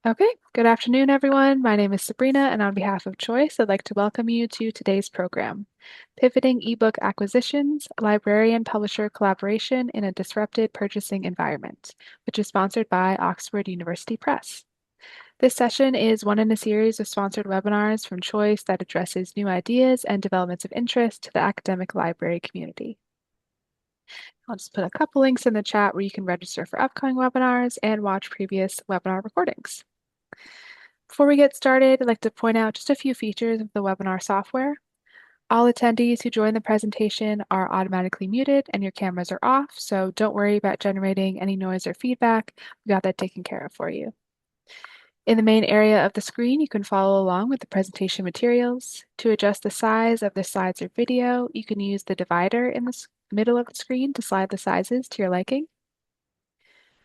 Okay, good afternoon, everyone. My name is Sabrina, and on behalf of Choice, I'd like to welcome you to today's program, Pivoting eBook Acquisitions, Librarian-Publisher Collaboration in a Disrupted Purchasing Environment, which is sponsored by Oxford University Press. This session is one in a series of sponsored webinars from Choice that addresses new ideas and developments of interest to the academic library community. I'll just put a couple links in the chat where you can register for upcoming webinars and watch previous webinar recordings. Before we get started, I'd like to point out just a few features of the webinar software. All attendees who join the presentation are automatically muted and your cameras are off, so don't worry about generating any noise or feedback. We got that taken care of for you. In the main area of the screen, you can follow along with the presentation materials. To adjust the size of the slides or video, you can use the divider in the middle of the screen to slide the sizes to your liking.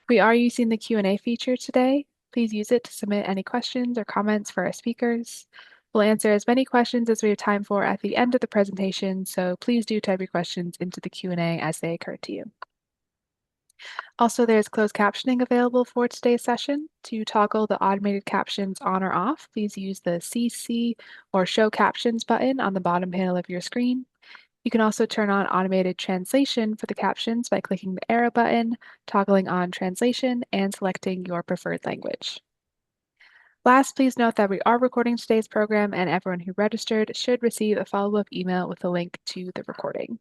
We are using the Q&A feature today. Please use it to submit any questions or comments for our speakers. We'll answer as many questions as we have time for at the end of the presentation, so please do type your questions into the Q&A as they occur to you. Also, there's closed captioning available for today's session. To toggle the automated captions on or off, please use the CC or Show Captions button on the bottom panel of your screen. You can also turn on automated translation for the captions by clicking the arrow button, toggling on translation, and selecting your preferred language. Last, please note that we are recording today's program and everyone who registered should receive a follow-up email with a link to the recording.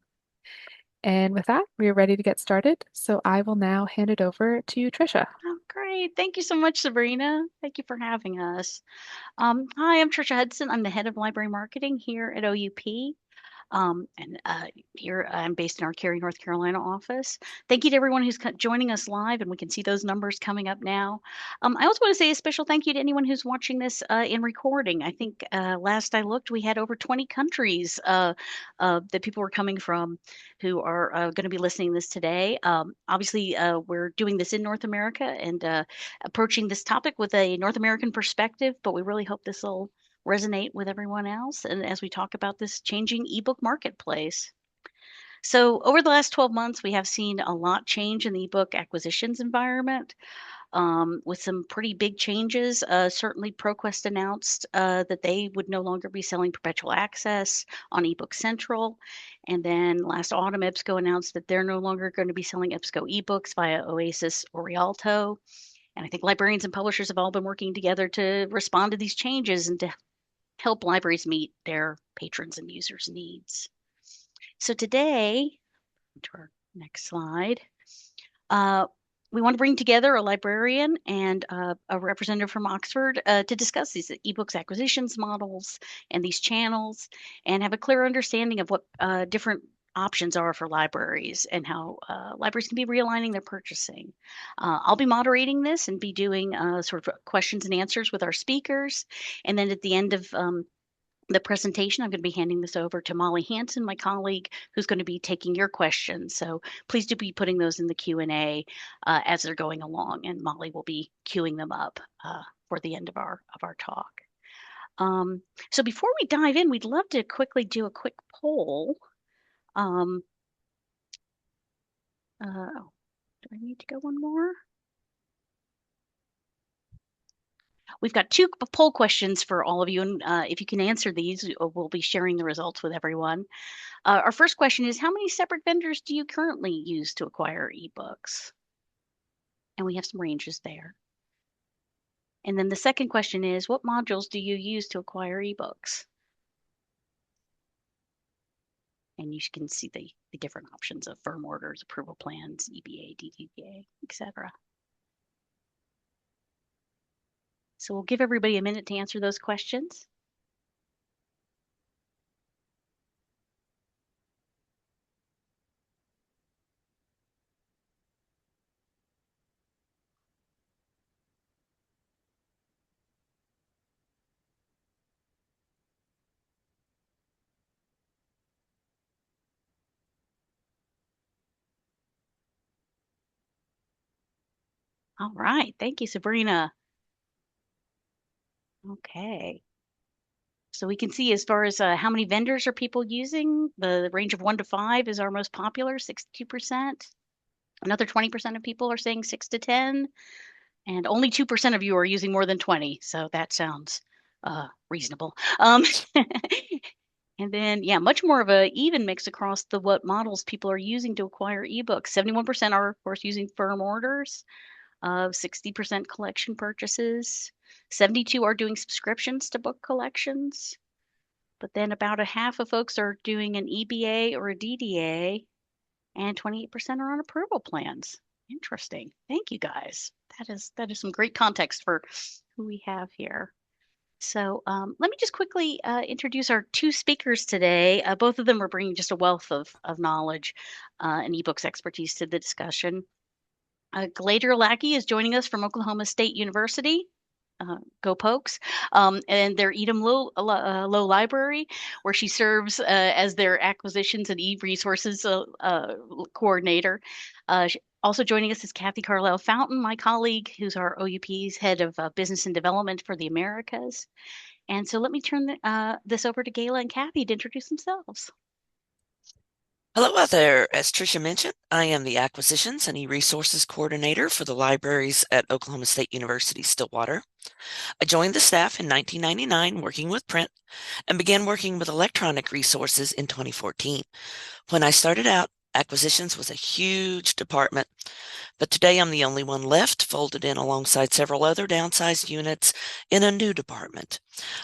And with that, we are ready to get started. So I will now hand it over to Trisha. Oh, great. Thank you so much, Sabrina. Thank you for having us. Hi, I'm Trisha Hudson. I'm the head of library marketing here at OUP. Here I'm based in our Cary, North Carolina office. Thank you to everyone who's joining us live, and we can see those numbers coming up now. I also want to say a special thank you to anyone who's watching this in recording. I think last I looked, we had over 20 countries that people were coming from who are going to be listening to this today. Obviously, we're doing this in North America and approaching this topic with a North American perspective, but we really hope this will resonate with everyone else and as we talk about this changing ebook marketplace. So over the last 12 months, we have seen a lot change in the ebook acquisitions environment with some pretty big changes. Certainly, ProQuest announced that they would no longer be selling perpetual access on eBook Central. And then last autumn, EBSCO announced that they're no longer going to be selling EBSCO ebooks via Oasis or Rialto. And I think librarians and publishers have all been working together to respond to these changes and to help libraries meet their patrons and users' needs. So today, to our next slide, we want to bring together a librarian and a representative from Oxford to discuss these ebooks acquisitions models and these channels and have a clear understanding of what different options are for libraries and how libraries can be realigning their purchasing. I'll be moderating this and be doing sort of questions and answers with our speakers. And then at the end of the presentation, I'm going to be handing this over to Molly Hanson, my colleague, who's going to be taking your questions. So please do be putting those in the Q&A as they're going along, and Molly will be queuing them up for the end of our talk. So before we dive in, we'd love to quickly do a quick poll. Oh, do I need to go one more? We've got two poll questions for all of you, and if you can answer these, we'll be sharing the results with everyone. Our first question is, how many separate vendors do you currently use to acquire ebooks? And we have some ranges there. And then the second question is, what modules do you use to acquire ebooks? And you can see the different options of firm orders, approval plans, EBA, DDA, etc. So we'll give everybody a minute to answer those questions. All right, thank you, Sabrina. Okay. So we can see as far as how many vendors are people using, the range of 1 to 5 is our most popular, 62%. Another 20% of people are saying 6 to 10. And only 2% of you are using more than 20, so that sounds reasonable. And then, yeah, much more of a even mix across the what models people are using to acquire ebooks. 71% are, of course, using firm orders, 60% collection purchases. 72 are doing subscriptions to book collections. But then about a half of folks are doing an EBA or a DDA, and 28% are on approval plans. Interesting. Thank you guys. That is some great context for who we have here. So let me just quickly introduce our two speakers today. Both of them are bringing just a wealth of knowledge and ebooks expertise to the discussion. Glader Lackey is joining us from Oklahoma State University. Go Pokes, and their Edom Low Library, where she serves as their acquisitions and e-resources coordinator. Also joining us is Kathy Carlisle Fountain, my colleague, who's our OUP's head of business and development for the Americas. And so let me turn this over to Gayla and Kathy to introduce themselves. Hello out there. As Tricia mentioned, I am the Acquisitions and E-Resources Coordinator for the libraries at Oklahoma State University Stillwater. I joined the staff in 1999 working with print and began working with electronic resources in 2014. When I started out, acquisitions was a huge department, but today I'm the only one left, folded in alongside several other downsized units in a new department.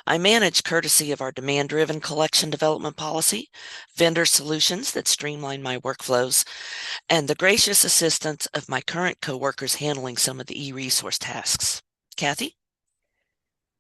I manage courtesy of our demand-driven collection development policy, vendor solutions that streamline my workflows, and the gracious assistance of my current coworkers handling some of the e-resource tasks. Kathy?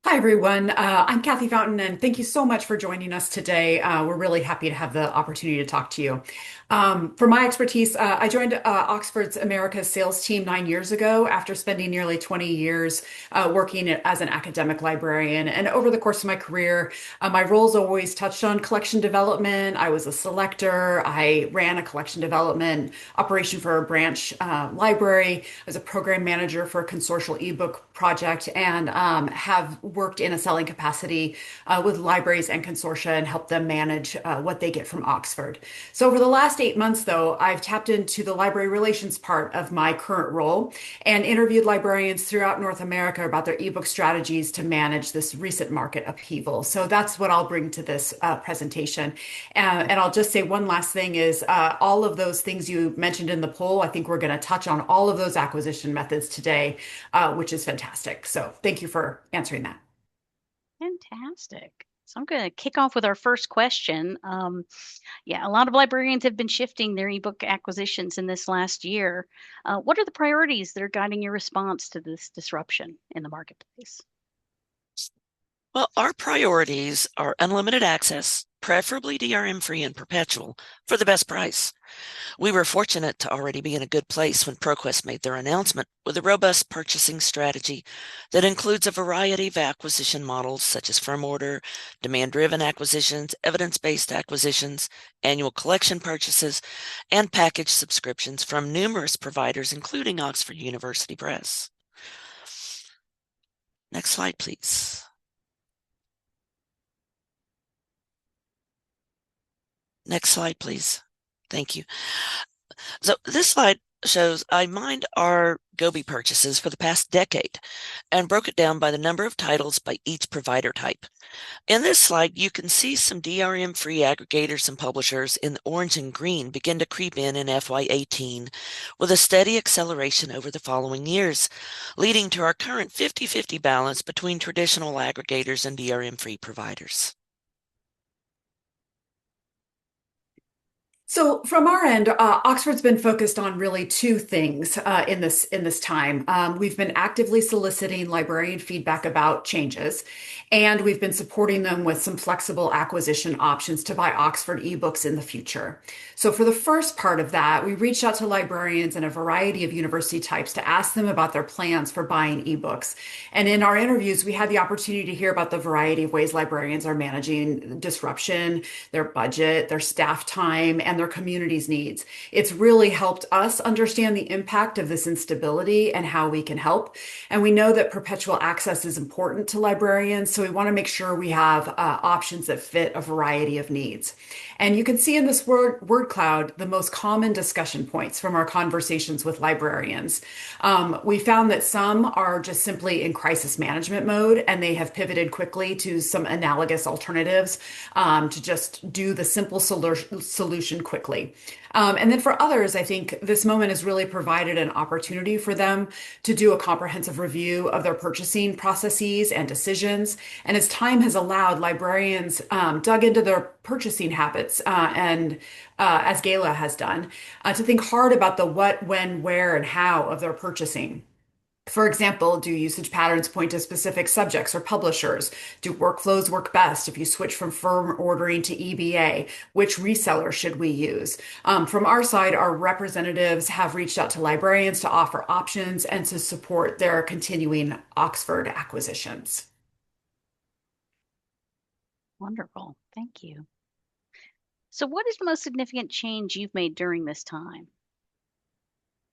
Hi, everyone. I'm Kathy Fountain, and thank you so much for joining us today. We're really happy to have the opportunity to talk to you. For my expertise, I joined Oxford's Americas sales team 9 years ago after spending nearly 20 years working as an academic librarian. And over the course of my career, my roles always touched on collection development. I was a selector. I ran a collection development operation for a branch library. I was a program manager for a consortial ebook project and have worked in a selling capacity with libraries and consortia and helped them manage what they get from Oxford. So over the last 8 months, though, I've tapped into the library relations part of my current role and interviewed librarians throughout North America about their ebook strategies to manage this recent market upheaval. So that's what I'll bring to this presentation. And I'll just say one last thing is all of those things you mentioned in the poll, I think we're going to touch on all of those acquisition methods today, which is fantastic. So thank you for answering that. Fantastic. So I'm going to kick off with our first question. Yeah, a lot of librarians have been shifting their ebook acquisitions in this last year. What are the priorities that are guiding your response to this disruption in the marketplace? Well, our priorities are unlimited access, preferably DRM-free and perpetual, for the best price. We were fortunate to already be in a good place when ProQuest made their announcement with a robust purchasing strategy that includes a variety of acquisition models such as firm order, demand-driven acquisitions, evidence-based acquisitions, annual collection purchases, and package subscriptions from numerous providers, including Oxford University Press. Next slide, please. Next slide, please. Thank you. So this slide shows I mined our Gobi purchases for the past decade and broke it down by the number of titles by each provider type. In this slide, you can see some DRM-free aggregators and publishers in the orange and green begin to creep in FY18 with a steady acceleration over the following years, leading to our current 50-50 balance between traditional aggregators and DRM-free providers. So from our end, Oxford's been focused on really two things in this time. We've been actively soliciting librarian feedback about changes, and we've been supporting them with some flexible acquisition options to buy Oxford ebooks in the future. So for the first part of that, we reached out to librarians in a variety of university types to ask them about their plans for buying ebooks. And in our interviews, we had the opportunity to hear about the variety of ways librarians are managing disruption, their budget, their staff time, and and their community's needs. It's really helped us understand the impact of this instability and how we can help. And we know that perpetual access is important to librarians, so we want to make sure we have options that fit a variety of needs. And you can see in this word cloud the most common discussion points from our conversations with librarians. We found that some are just simply in crisis management mode and they have pivoted quickly to some analogous alternatives to just do the simple solution quickly. And then for others, I think this moment has really provided an opportunity for them to do a comprehensive review of their purchasing processes and decisions. And as time has allowed, librarians dug into their purchasing habits and as Gayla has done, to think hard about the what, when, where, and how of their purchasing. For example, do usage patterns point to specific subjects or publishers? Do workflows work best if you switch from firm ordering to EBA? Which reseller should we use? From our side, our representatives have reached out to librarians to offer options and to support their continuing Oxford acquisitions. Wonderful. Thank you. So what is the most significant change you've made during this time?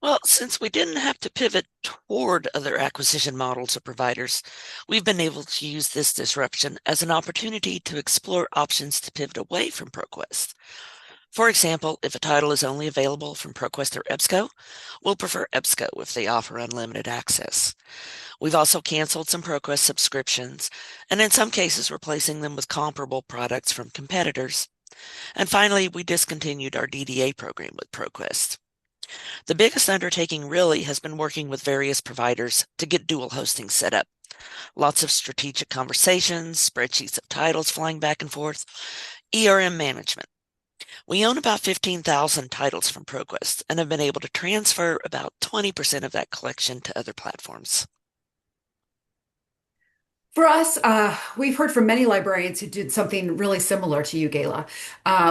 Well, since we didn't have to pivot toward other acquisition models or providers, we've been able to use this disruption as an opportunity to explore options to pivot away from ProQuest. For example, if a title is only available from ProQuest or EBSCO, we'll prefer EBSCO if they offer unlimited access. We've also canceled some ProQuest subscriptions, and in some cases replacing them with comparable products from competitors. And finally, we discontinued our DDA program with ProQuest. The biggest undertaking really has been working with various providers to get dual hosting set up. Lots of strategic conversations, spreadsheets of titles flying back and forth, ERM management. We own about 15,000 titles from ProQuest and have been able to transfer about 20% of that collection to other platforms. For us, we've heard from many librarians who did something really similar to you, Gayla.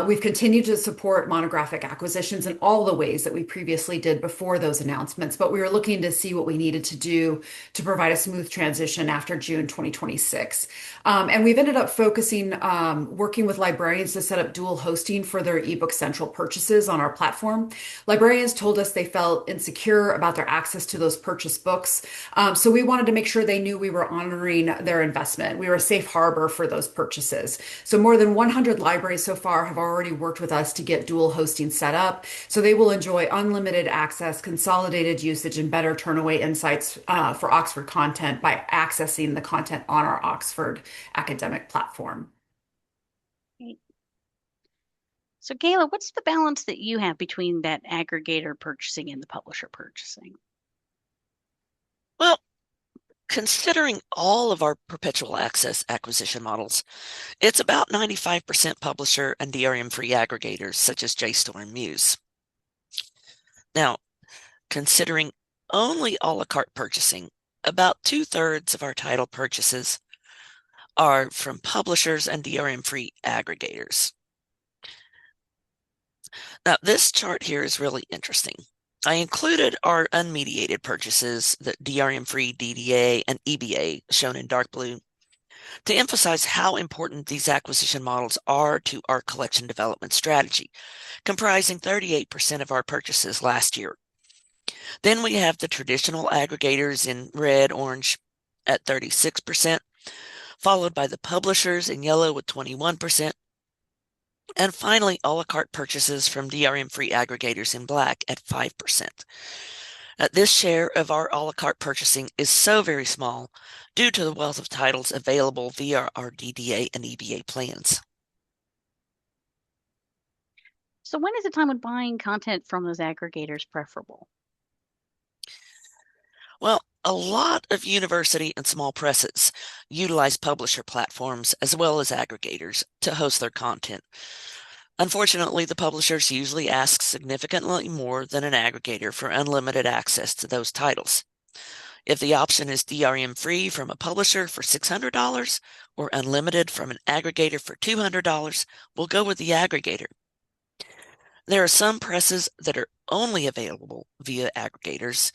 We've continued to support monographic acquisitions in all the ways that we previously did before those announcements, but we were looking to see what we needed to do to provide a smooth transition after June 2026. And we've ended up focusing, working with librarians to set up dual hosting for their ebook central purchases on our platform. Librarians told us they felt insecure about their access to those purchased books. So we wanted to make sure they knew we were honoring their investment. We were a safe harbor for those purchases. So more than 100 libraries so far have already worked with us to get dual hosting set up. So they will enjoy unlimited access, consolidated usage, and better turnaway insights for Oxford content by accessing the content on our Oxford academic platform. Great. So Gayla, what's the balance that you have between that aggregator purchasing and the publisher purchasing? Well, considering all of our perpetual access acquisition models, it's about 95% publisher and DRM-free aggregators such as JSTOR and Muse. Now, considering only a la carte purchasing, about 2/3 of our title purchases are from publishers and DRM-free aggregators. Now, this chart here is really interesting. I included our unmediated purchases, the DRM-free DDA and EBA, shown in dark blue, to emphasize how important these acquisition models are to our collection development strategy, comprising 38% of our purchases last year. Then we have the traditional aggregators in red, orange at 36%, followed by the publishers in yellow with 21%, and finally, a la carte purchases from DRM-free aggregators in black at 5%. This share of our a la carte purchasing is so very small due to the wealth of titles available via our DDA and EBA plans. So when is the time when buying content from those aggregators preferable? Well, a lot of university and small presses utilize publisher platforms as well as aggregators to host their content. Unfortunately, the publishers usually ask significantly more than an aggregator for unlimited access to those titles. If the option is DRM-free from a publisher for $600 or unlimited from an aggregator for $200, we'll go with the aggregator. There are some presses that are only available via aggregators.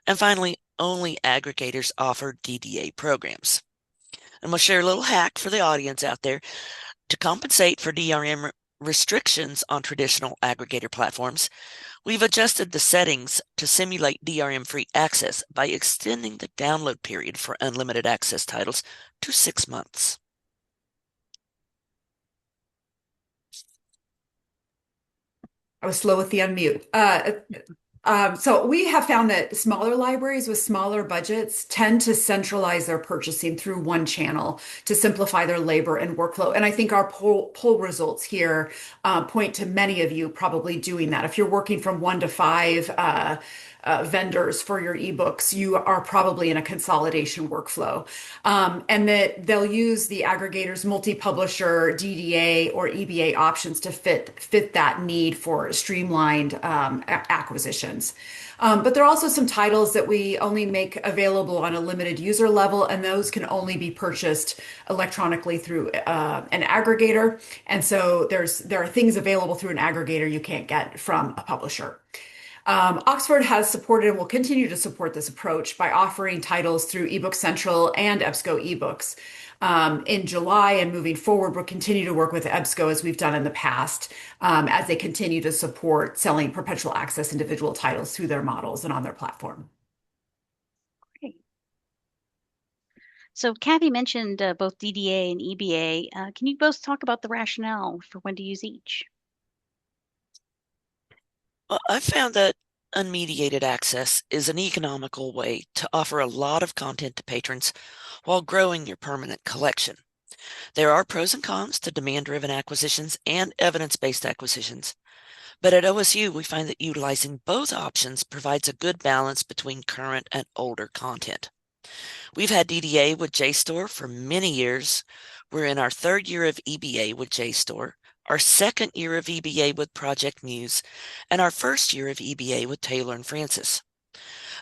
And finally, only aggregators offer DDA programs. And we'll share a little hack for the audience out there. To compensate for DRM restrictions on traditional aggregator platforms, we've adjusted the settings to simulate DRM-free access by extending the download period for unlimited access titles to 6 months. I was slow with the unmute. So we have found that smaller libraries with smaller budgets tend to centralize their purchasing through one channel to simplify their labor and workflow. And I think our poll results here point to many of you probably doing that. If you're working from 1 to 5 vendors for your ebooks, you are probably in a consolidation workflow. And that they'll use the aggregators, multi-publisher, DDA, or EBA options to fit that need for streamlined acquisitions. But there are also some titles that we only make available on a limited user level, and those can only be purchased electronically through an aggregator. And so there are things available through an aggregator you can't get from a publisher. Oxford has supported and will continue to support this approach by offering titles through eBook Central and EBSCO eBooks. In July and moving forward, we'll continue to work with EBSCO as we've done in the past, as they continue to support selling perpetual access individual titles through their models and on their platform. Great. So Kathy mentioned both DDA and EBA. Can you both talk about the rationale for when to use each? Well, I've found that unmediated access is an economical way to offer a lot of content to patrons while growing your permanent collection. There are pros and cons to demand-driven acquisitions and evidence-based acquisitions, but at OSU we find that utilizing both options provides a good balance between current and older content. We've had DDA with JSTOR for many years. We're in our 3rd year of EBA with JSTOR, our 2nd year of EBA with Project Muse, and our 1st year of EBA with Taylor and Francis.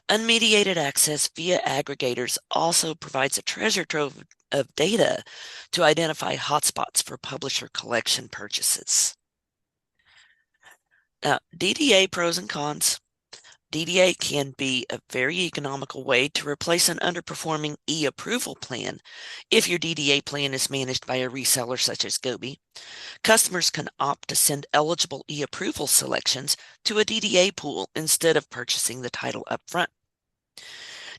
Unmediated access via aggregators also provides a treasure trove of data to identify hotspots for publisher collection purchases. Now, DDA pros and cons. DDA can be a very economical way to replace an underperforming e-approval plan if your DDA plan is managed by a reseller such as Gobi. Customers can opt to send eligible e-approval selections to a DDA pool instead of purchasing the title upfront.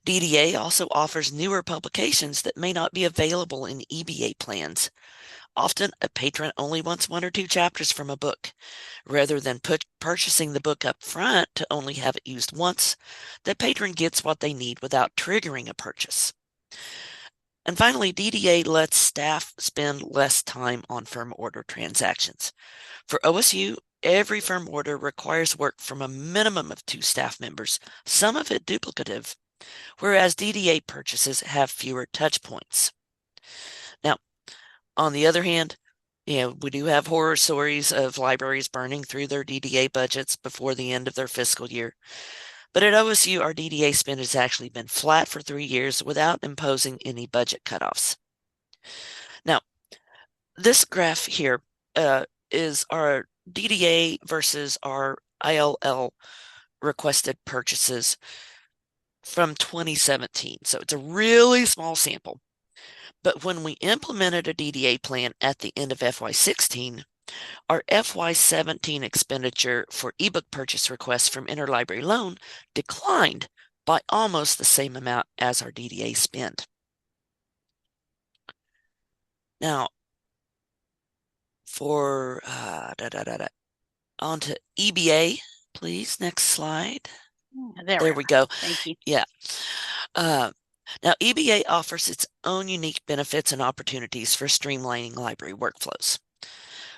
DDA also offers newer publications that may not be available in EBA plans. Often, a patron only wants 1 or 2 chapters from a book. Rather than purchasing the book up front to only have it used once, the patron gets what they need without triggering a purchase. And finally, DDA lets staff spend less time on firm order transactions. For OSU, every firm order requires work from a minimum of 2 staff members, some of it duplicative, whereas DDA purchases have fewer touch points. Now, on the other hand, we do have horror stories of libraries burning through their DDA budgets before the end of their fiscal year. But at OSU, our DDA spend has actually been flat for 3 years without imposing any budget cutoffs. Now, this graph here is our DDA versus our ILL requested purchases from 2017. So it's a really small sample. But when we implemented a DDA plan at the end of FY16, our FY17 expenditure for ebook purchase requests from interlibrary loan declined by almost the same amount as our DDA spend. Now, for on to EBA, please. Next slide. There we go. Thank you. Yeah. Now, EBA offers its own unique benefits and opportunities for streamlining library workflows.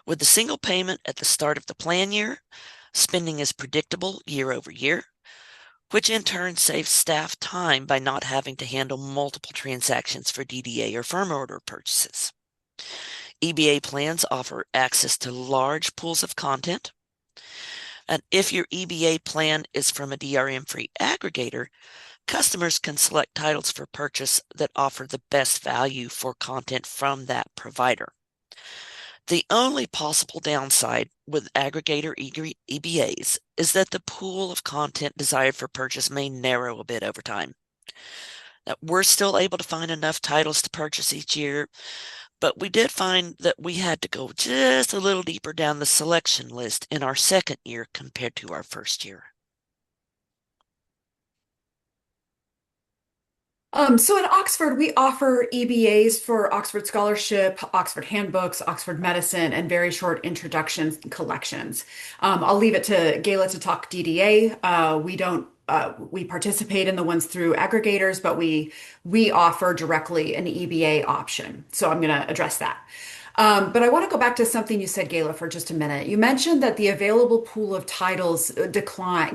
With the single payment at the start of the plan year, spending is predictable year over year, which in turn saves staff time by not having to handle multiple transactions for DDA or firm order purchases. EBA plans offer access to large pools of content, and if your EBA plan is from a DRM-free aggregator, customers can select titles for purchase that offer the best value for content from that provider. The only possible downside with aggregator EBAs is that the pool of content desired for purchase may narrow a bit over time. Now, we're still able to find enough titles to purchase each year, But we did find that we had to go just a little deeper down the selection list in our second year compared to our first year. So at Oxford, we offer EBAs for Oxford Scholarship, Oxford Handbooks, Oxford Medicine, and very short introduction collections. I'll leave it to Gayla to talk DDA. We don't we participate in the ones through aggregators, but we offer directly an EBA option. So I'm going to address that. But I want to go back to something you said, Gayla, for just a minute. You mentioned that the available pool of titles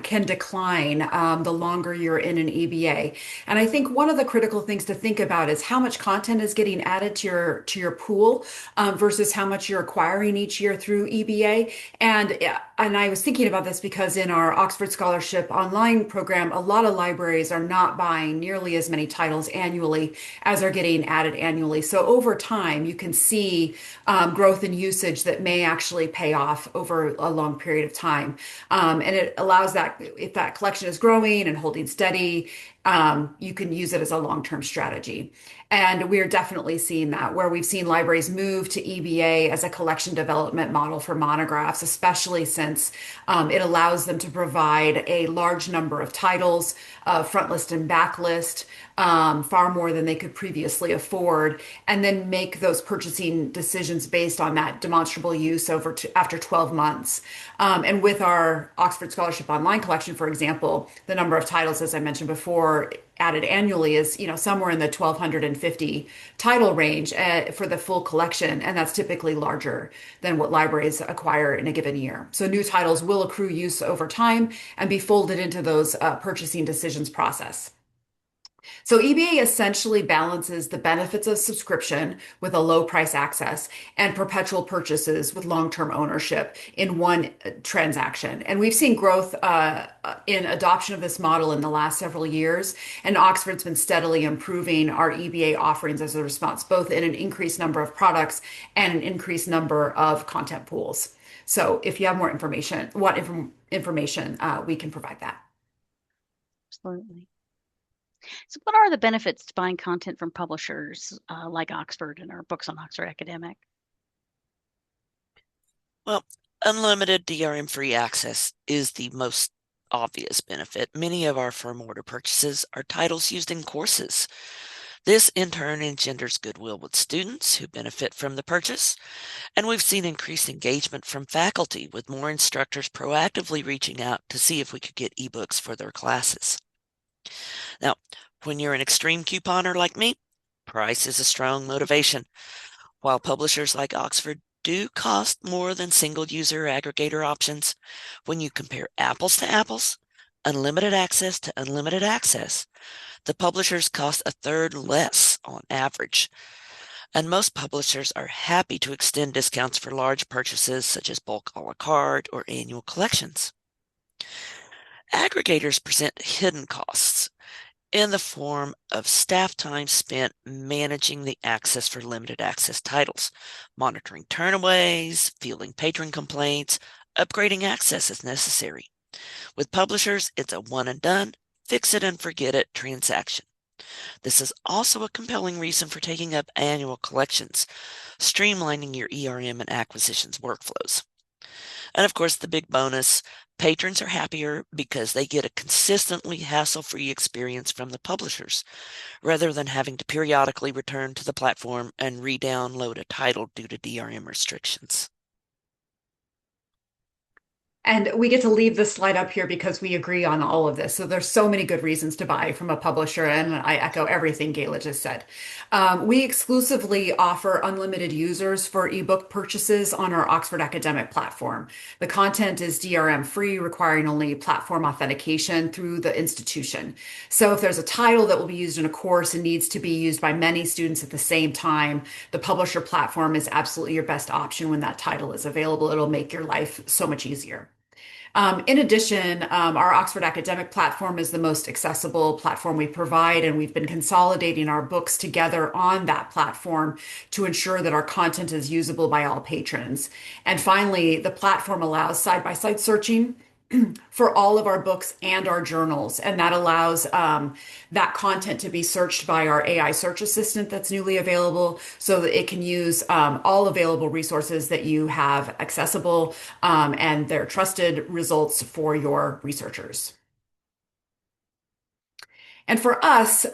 can decline the longer you're in an EBA. And I think one of the critical things to think about is how much content is getting added to your pool versus how much you're acquiring each year through EBA. And I was thinking about this because in our Oxford Scholarship online program, a lot of libraries are not buying nearly as many titles annually as are getting added annually. So over time, you can see growth in usage that may actually pay off over a long period of time. And it allows that if that collection is growing and holding steady, you can use it as a long-term strategy. And we're definitely seeing that where we've seen libraries move to EBA as a collection development model for monographs, especially since it allows them to provide a large number of titles, front list and back list, far more than they could previously afford, and then make those purchasing decisions based on that demonstrable use after 12 months. And with our Oxford Scholarship Online collection, for example, the number of titles, as I mentioned before, added annually is, somewhere in the 1,250 title range for the full collection, and that's typically larger than what libraries acquire in a given year. So new titles will accrue use over time and be folded into those purchasing decisions process. So EBA essentially balances the benefits of subscription with a low price access and perpetual purchases with long-term ownership in one transaction. And we've seen growth in adoption of this model in the last several years. And Oxford's been steadily improving our EBA offerings as a response, both in an increased number of products and an increased number of content pools. So if you have more information, we can provide that. Absolutely. So what are the benefits to buying content from publishers like Oxford and our books on Oxford Academic? Well, unlimited DRM-free access is the most obvious benefit. Many of our firm order purchases are titles used in courses. This in turn engenders goodwill with students who benefit from the purchase, and we've seen increased engagement from faculty with more instructors proactively reaching out to see if we could get ebooks for their classes. Now, when you're an extreme couponer like me, price is a strong motivation. While publishers like Oxford do cost more than single-user aggregator options, when you compare apples to apples, unlimited access to unlimited access, the publishers cost a third less on average. And most publishers are happy to extend discounts for large purchases such as bulk a la carte or annual collections. Aggregators present hidden costs in the form of staff time spent managing the access for limited access titles, monitoring turnaways, fielding patron complaints, upgrading access as necessary. With publishers, it's a one and done, fix it and forget it transaction. This is also a compelling reason for taking up annual collections, streamlining your ERM and acquisitions workflows. And of course, the big bonus, patrons are happier because they get a consistently hassle-free experience from the publishers, rather than having to periodically return to the platform and re-download a title due to DRM restrictions. And we get to leave this slide up here because we agree on all of this. So there's so many good reasons to buy from a publisher, and I echo everything Gayla just said. We exclusively offer unlimited users for ebook purchases on our Oxford Academic platform. The content is DRM-free, requiring only platform authentication through the institution. So if there's a title that will be used in a course and needs to be used by many students at the same time, the publisher platform is absolutely your best option when that title is available. It'll make your life so much easier. In addition, our Oxford Academic platform is the most accessible platform we provide, and we've been consolidating our books together on that platform to ensure that our content is usable by all patrons. And finally, the platform allows side-by-side searching for all of our books and our journals. And that allows that content to be searched by our AI search assistant that's newly available so that it can use all available resources that you have accessible and their trusted results for your researchers. And for us,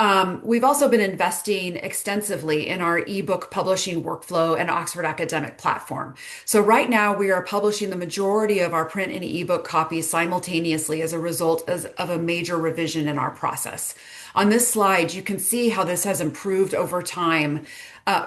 we've also been investing extensively in our ebook publishing workflow and Oxford Academic platform. So right now we are publishing the majority of our print and ebook copies simultaneously as a result of a major revision in our process. On this slide, you can see how this has improved over time,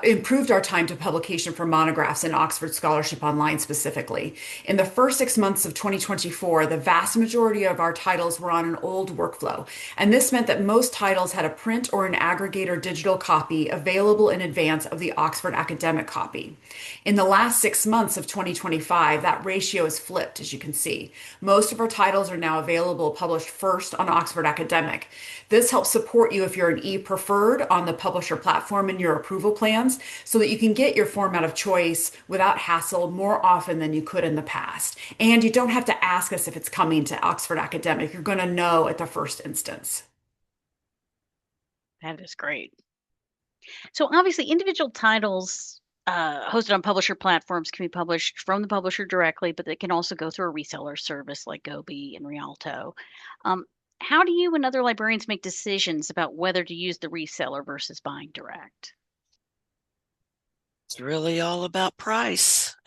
improved our time to publication for monographs in Oxford Scholarship Online specifically. In the first 6 months of 2024, the vast majority of our titles were on an old workflow, and this meant that most titles had a print or an aggregator digital copy available in advance of the Oxford academic copy. In the last 6 months of 2025, that ratio is flipped, as you can see. Most of our titles are now available published first on Oxford Academic. This helps support you if you're an e-preferred on the publisher platform in your approval plans so that you can get your format of choice without hassle more often than you could in the past. And you don't have to ask us if it's coming to Oxford Academic. You're going to know at the first instance. That is great. So obviously individual titles hosted on publisher platforms can be published from the publisher directly, but they can also go through a reseller service like Gobi and Rialto. How do you and other librarians make decisions about whether to use the reseller versus buying direct? It's really all about price.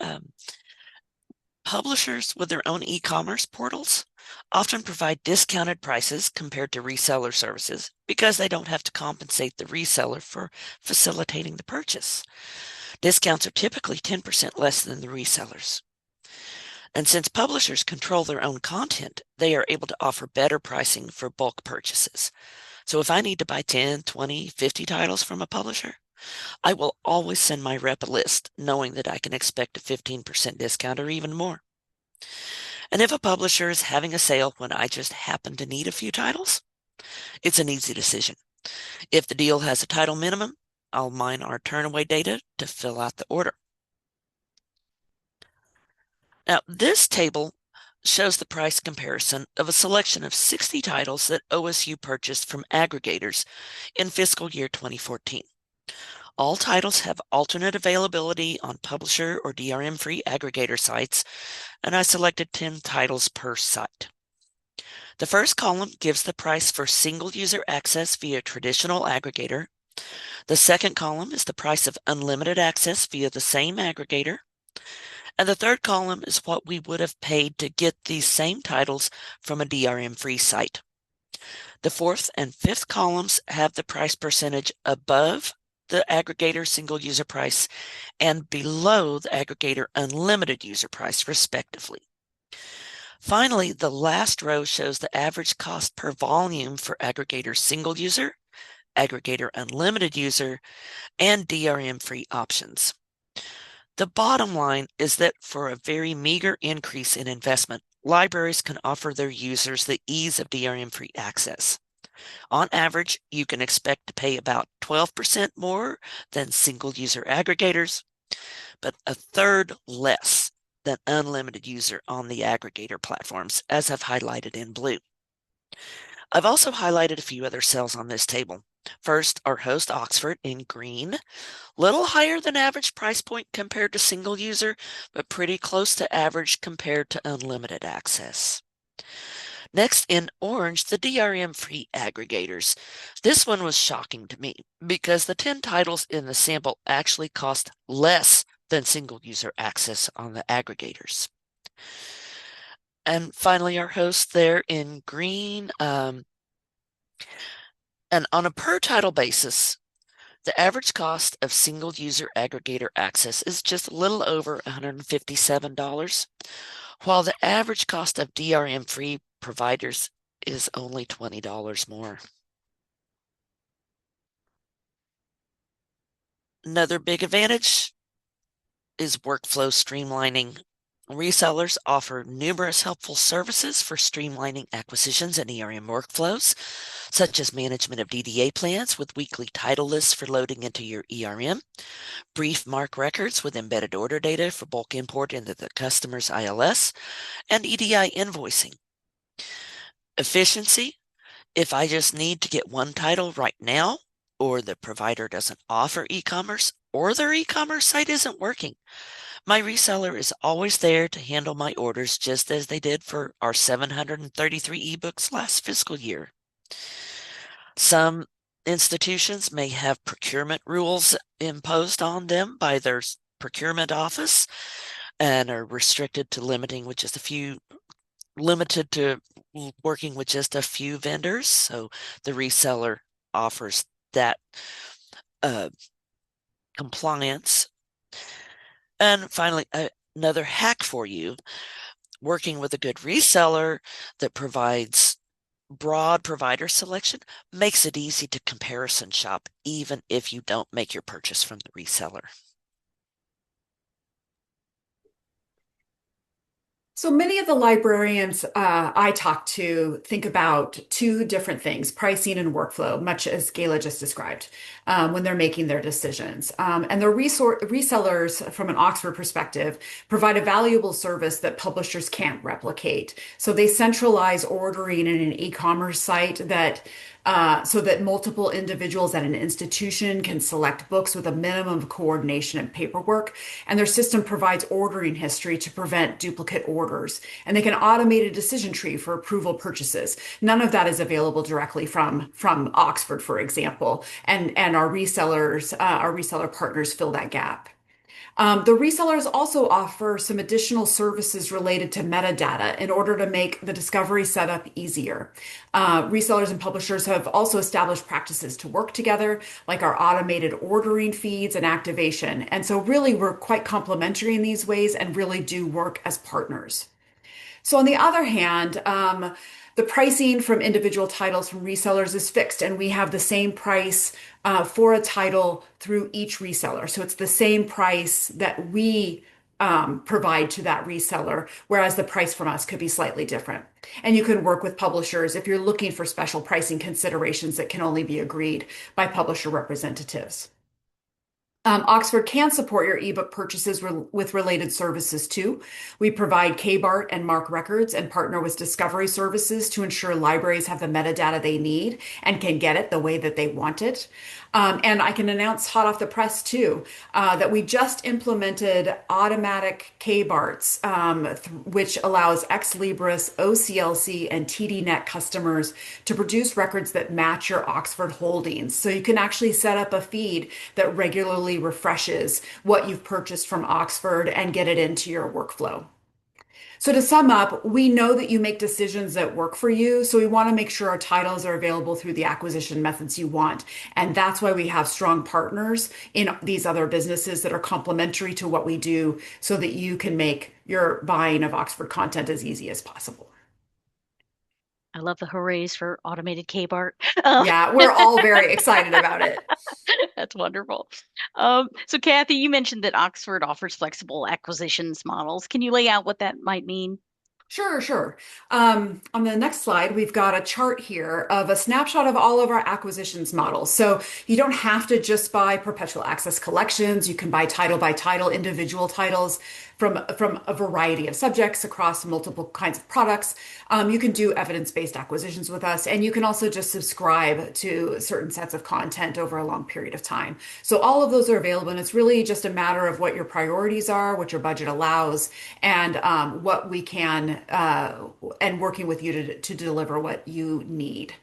Publishers with their own e-commerce portals often provide discounted prices compared to reseller services because they don't have to compensate the reseller for facilitating the purchase. Discounts are typically 10% less than the resellers. And since publishers control their own content, they are able to offer better pricing for bulk purchases. So if I need to buy 10, 20, 50 titles from a publisher, I will always send my rep a list, knowing that I can expect a 15% discount or even more. And if a publisher is having a sale when I just happen to need a few titles, it's an easy decision. If the deal has a title minimum, I'll mine our turnaway data to fill out the order. Now, this table shows the price comparison of a selection of 60 titles that OSU purchased from aggregators in fiscal year 2014. All titles have alternate availability on publisher or DRM-free aggregator sites, and I selected 10 titles per site. The first column gives the price for single user access via traditional aggregator. The second column is the price of unlimited access via the same aggregator. And the third column is what we would have paid to get these same titles from a DRM-free site. The fourth and fifth columns have the price percentage above the aggregator single user price and below the aggregator unlimited user price, respectively. Finally, the last row shows the average cost per volume for aggregator single user, aggregator unlimited user, and DRM-free options. The bottom line is that for a very meager increase in investment, libraries can offer their users the ease of DRM-free access. On average, you can expect to pay about 12% more than single-user aggregators, but a third less than unlimited user on the aggregator platforms, as I've highlighted in blue. I've also highlighted a few other cells on this table. First, our host Oxford in green, little higher than average price point compared to single user, but pretty close to average compared to unlimited access. Next, in orange, the DRM-free aggregators. This one was shocking to me because the 10 titles in the sample actually cost less than single user access on the aggregators. And finally, our host there in green, and on a per title basis, the average cost of single user aggregator access is just a little over $157, while the average cost of DRM-free providers is only $20 more. Another big advantage is workflow streamlining. Resellers offer numerous helpful services for streamlining acquisitions and ERM workflows, such as management of DDA plans with weekly title lists for loading into your ERM, brief mark records with embedded order data for bulk import into the customer's ILS, and EDI invoicing, Efficiency, if I just need to get one title right now, or the provider doesn't offer e-commerce, or their e-commerce site isn't working, my reseller is always there to handle my orders just as they did for our 733 ebooks last fiscal year. Some institutions may have procurement rules imposed on them by their procurement office and are restricted to limited to working with just a few vendors. So the reseller offers that compliance. And finally, another hack for you, working with a good reseller that provides broad provider selection makes it easy to comparison shop, even if you don't make your purchase from the reseller. So many of the librarians I talk to think about two different things, pricing and workflow, much as Gayla just described, when they're making their decisions. And the resellers, from an Oxford perspective, provide a valuable service that publishers can't replicate. So they centralize ordering in an e-commerce site so that multiple individuals at an institution can select books with a minimum of coordination and paperwork. And their system provides ordering history to prevent duplicate orders. And they can automate a decision tree for approval purchases. None of that is available directly from Oxford, for example. And our reseller partners fill that gap. The resellers also offer some additional services related to metadata in order to make the discovery setup easier. Resellers and publishers have also established practices to work together, like our automated ordering feeds and activation. And so really we're quite complementary in these ways and really do work as partners. So on the other hand, the pricing from individual titles from resellers is fixed, and we have the same price for a title through each reseller. So it's the same price that we provide to that reseller, whereas the price from us could be slightly different. And you can work with publishers if you're looking for special pricing considerations that can only be agreed by publisher representatives. Oxford can support your ebook purchases with related services too. We provide KBART and MARC records and partner with discovery services to ensure libraries have the metadata they need and can get it the way that they want it. And I can announce hot off the press too that we just implemented automatic KBARTs, which allows Ex Libris, OCLC, and TDNet customers to produce records that match your Oxford holdings. So you can actually set up a feed that regularly refreshes what you've purchased from Oxford and get it into your workflow. So to sum up, we know that you make decisions that work for you. So we want to make sure our titles are available through the acquisition methods you want. And that's why we have strong partners in these other businesses that are complementary to what we do so that you can make your buying of Oxford content as easy as possible. I love the hoorays for automated KBART. Yeah, we're all very excited about it. That's wonderful. So Kathy, you mentioned that Oxford offers flexible acquisitions models. Can you lay out what that might mean? Sure, sure. On the next slide, we've got a chart here of a snapshot of all of our acquisitions models. So you don't have to just buy perpetual access collections. You can buy title by title, individual titles from a variety of subjects across multiple kinds of products. You can do evidence-based acquisitions with us, and you can also just subscribe to certain sets of content over a long period of time. So all of those are available, and it's really just a matter of what your priorities are, what your budget allows, and what we can, and working with you to deliver what you need.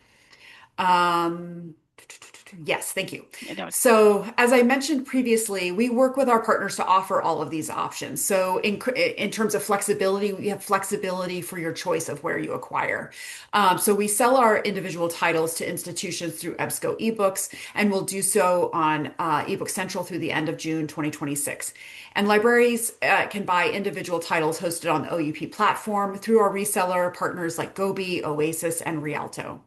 Yes, thank you. So as I mentioned previously, we work with our partners to offer all of these options. So in terms of flexibility, we have flexibility for your choice of where you acquire. So we sell our individual titles to institutions through EBSCO eBooks, and we'll do so on eBook Central through the end of June 2026. And libraries can buy individual titles hosted on the OUP platform through our reseller partners like Gobi, Oasis, and Rialto.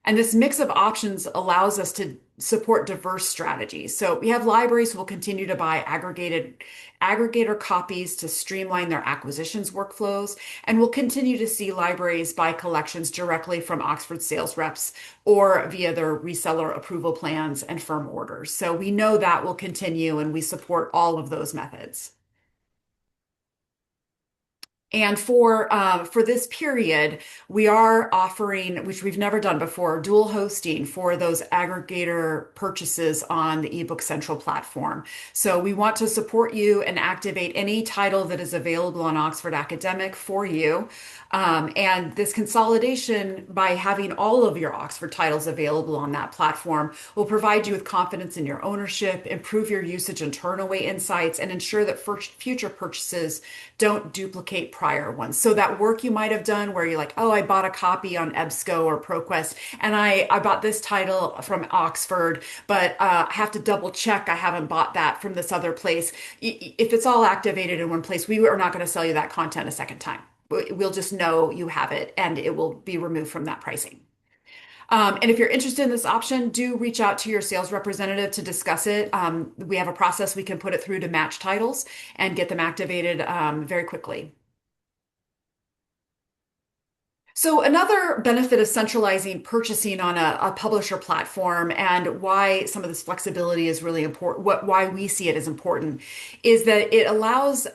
And this mix of options allows us to support diverse strategies. So we have libraries who will continue to buy aggregator copies to streamline their acquisitions workflows. And we'll continue to see libraries buy collections directly from Oxford sales reps or via their reseller approval plans and firm orders. So we know that will continue, and we support all of those methods. And for this period, we are offering, which we've never done before, dual hosting for those aggregator purchases on the eBook Central platform. So we want to support you and activate any title that is available on Oxford Academic for you. And this consolidation, by having all of your Oxford titles available on that platform, will provide you with confidence in your ownership, improve your usage and turnaway insights, and ensure that future purchases don't duplicate prior ones. So that work you might have done where you're like, oh, I bought a copy on EBSCO or ProQuest, and I bought this title from Oxford, but I have to double check I haven't bought that from this other place. If it's all activated in one place, we are not going to sell you that content a second time. We'll just know you have it and it will be removed from that pricing. And if you're interested in this option, do reach out to your sales representative to discuss it. We have a process we can put it through to match titles and get them activated very quickly. So another benefit of centralizing purchasing on a publisher platform and why some of this flexibility is really important, why we see it as important, is that it allows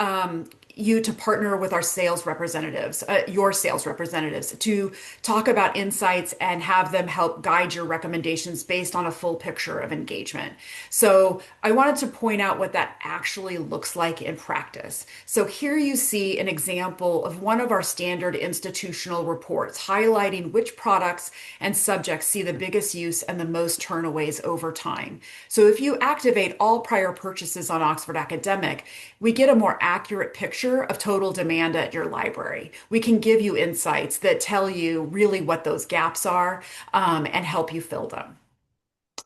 you to partner with our sales representatives, your sales representatives, to talk about insights and have them help guide your recommendations based on a full picture of engagement. So I wanted to point out what that actually looks like in practice. So here you see an example of one of our standard institutional reports highlighting which products and subjects see the biggest use and the most turnaways over time. So if you activate all prior purchases on Oxford Academic, we get a more accurate picture of total demand at your library. We can give you insights that tell you really what those gaps are and help you fill them.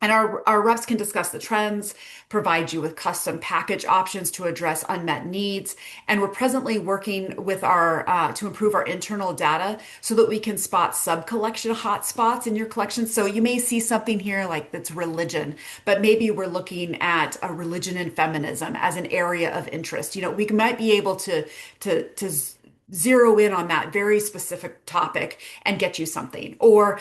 And our reps can discuss the trends, provide you with custom package options to address unmet needs. And we're presently working with to improve our internal data so that we can spot sub-collection hotspots in your collection. So you may see something here like that's religion, but maybe we're looking at a religion and feminism as an area of interest. We might be able to zero in on that very specific topic and get you something. Or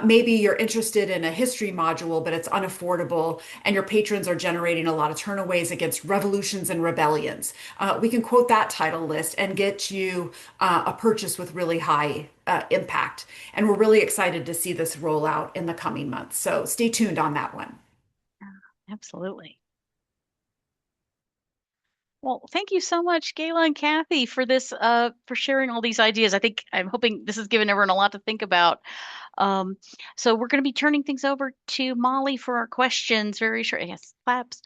maybe you're interested in a history module, but it's unaffordable and your patrons are generating a lot of turnaways against revolutions and rebellions. We can quote that title list and get you a purchase with really high impact. And we're really excited to see this roll out in the coming months. So stay tuned on that one. Absolutely. Well, thank you so much, Gayla and Kathy, for this, for sharing all these ideas. I'm hoping this has given everyone a lot to think about. So we're going to be turning things over to Molly for our questions very short. Yes, claps.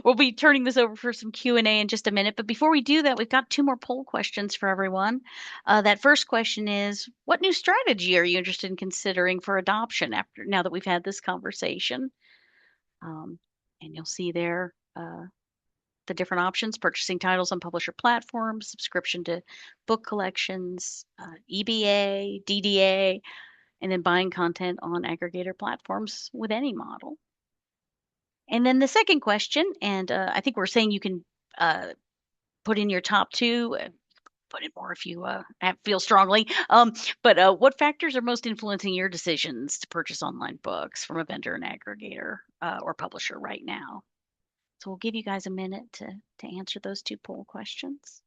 We'll be turning this over for some Q&A in just a minute. But before we do that, we've got 2 more poll questions for everyone. That first question is, what new strategy are you interested in considering for adoption now that we've had this conversation? And you'll see there the different options: purchasing titles on publisher platforms, subscription to book collections, EBA, DDA, and then buying content on aggregator platforms with any model. And then the second question, and I think we're saying you can put in your top 2, put in more if you feel strongly. But what factors are most influencing your decisions to purchase online books from a vendor and aggregator or publisher right now? So we'll give you guys a minute to answer those 2 poll questions.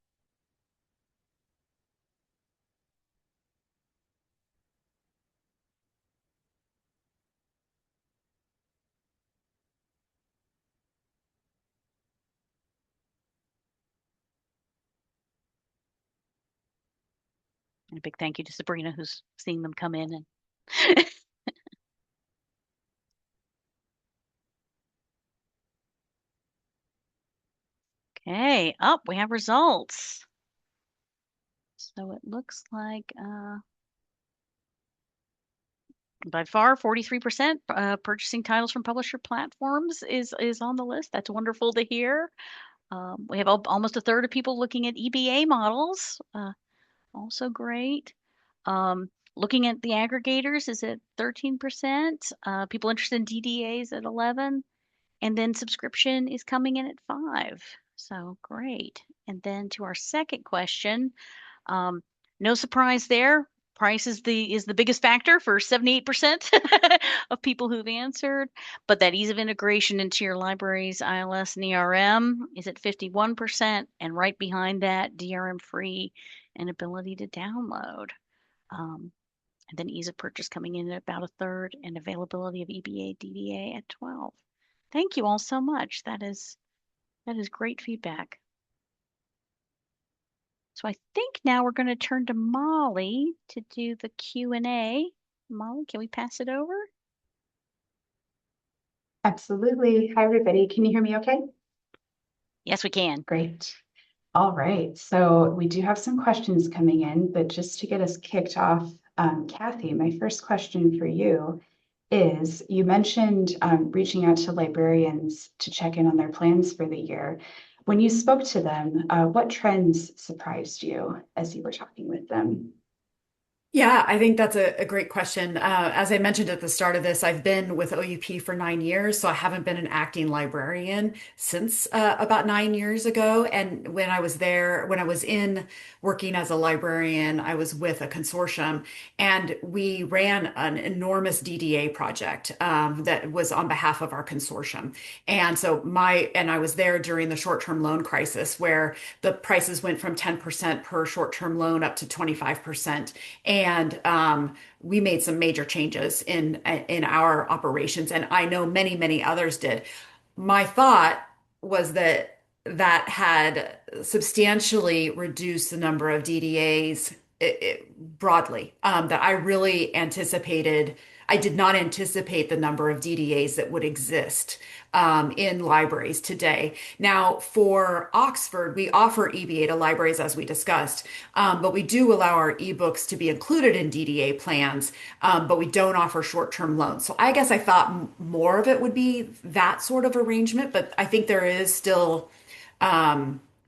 And a big thank you to Sabrina, who's seeing them come in. And okay, we have results. So it looks like by far 43% purchasing titles from publisher platforms is on the list. That's wonderful to hear. We have almost a third of people looking at EBA models. Also great. Looking at the aggregators is at 13%. People interested in DDAs at 11%. And then subscription is coming in at 5%. So great. And then to our second question, no surprise there. Price is the biggest factor for 78% of people who've answered, but that ease of integration into your library's ILS and ERM is at 51%, and right behind that, DRM-free and ability to download. And then ease of purchase coming in at about a third, and availability of EBA, DDA at 12. Thank you all so much. That is great feedback. So I think now we're going to turn to Molly to do the Q&A. Molly, can we pass it over? Absolutely. Hi, everybody. Can you hear me okay? Yes, we can. Great. All right. So we do have some questions coming in, but just to get us kicked off, Kathy, my first question for you is, you mentioned reaching out to librarians to check in on their plans for the year. When you spoke to them, what trends surprised you as you were talking with them? Yeah, I think that's a great question. As I mentioned at the start of this, I've been with OUP for 9 years, so I haven't been an acting librarian since about 9 years ago. And when I was there, when I was in working as a librarian, I was with a consortium, and we ran an enormous DDA project that was on behalf of our consortium. And I was there during the short-term loan crisis, where the prices went from 10% per short-term loan up to 25%. And we made some major changes in our operations, and I know many others did. My thought was that that had substantially reduced the number of DDAs broadly. That I really anticipated. I did not anticipate the number of DDAs that would exist in libraries today. Now, for Oxford, we offer EBA to libraries, as we discussed, but we do allow our ebooks to be included in DDA plans, but we don't offer short-term loans. So I guess I thought more of it would be that sort of arrangement, but I think there is still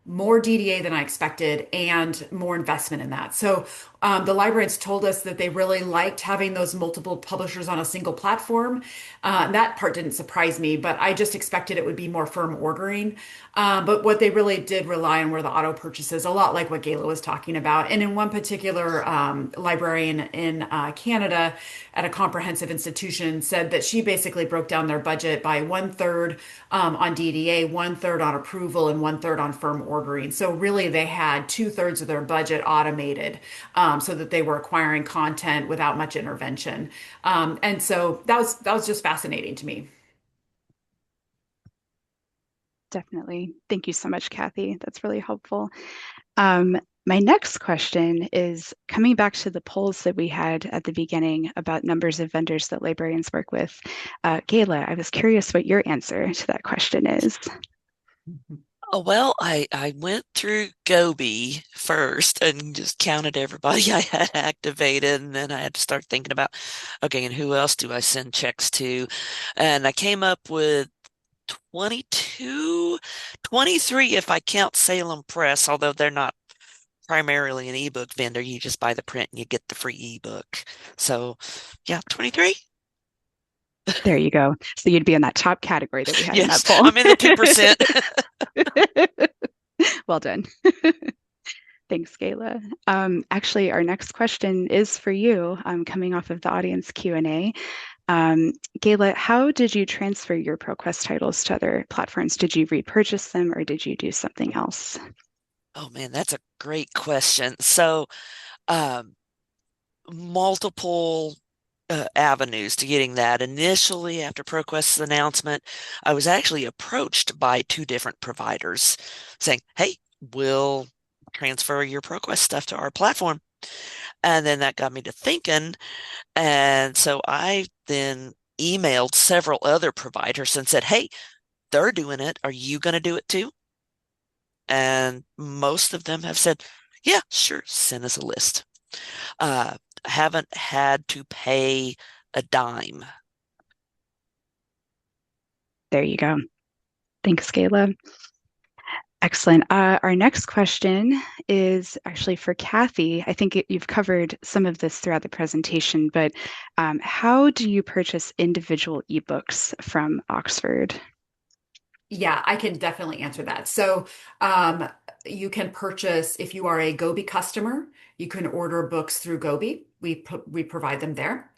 more DDA than I expected and more investment in that. So the librarians told us that they really liked having those multiple publishers on a single platform. That part didn't surprise me, but I just expected it would be more firm ordering. But what they really did rely on were the auto purchases, a lot like what Gayla was talking about. And in one particular librarian in Canada at a comprehensive institution said that she basically broke down their budget by 1/3 on DDA, 1/3 on approval, and 1/3 on firm ordering. So really they had 2/3 of their budget automated, so that they were acquiring content without much intervention. And so that was just fascinating to me. Definitely. Thank you so much, Kathy. That's really helpful. My next question is coming back to the polls that we had at the beginning about numbers of vendors that librarians work with. Gayla, I was curious what your answer to that question is. Oh, well, I went through Gobi first and just counted everybody I had activated, and then I had to start thinking about, okay, and who else do I send checks to? And I came up with 22, 23 if I count Salem Press, although they're not primarily an ebook vendor. You just buy the print and you get the free ebook. So, yeah, 23. There you go. So you'd be in that top category that we had in that Yes, poll. I'm in the 2%. Well done. Thanks, Gayla. Actually, our next question is for you, coming off of the audience Q&A. Gayla, how did you transfer your ProQuest titles to other platforms? Did you repurchase them or did you do something else? Oh man, that's a great question. So, multiple avenues to getting that. Initially, after ProQuest's announcement, I was actually approached by 2 different providers saying, hey, we'll transfer your ProQuest stuff to our platform. And then that got me to thinking. And so I then emailed several other providers and said, hey, they're doing it. Are you going to do it too? And most of them have said, yeah, sure, send us a list. Haven't had to pay a dime. There you go. Thanks, Gayla. Excellent. Our next question is actually for Kathy. I think you've covered some of this throughout the presentation, but how do you purchase individual ebooks from Oxford? Yeah, I can definitely answer that. So, um, you can purchase, if you are a Gobi customer, you can order books through Gobi. We provide them there.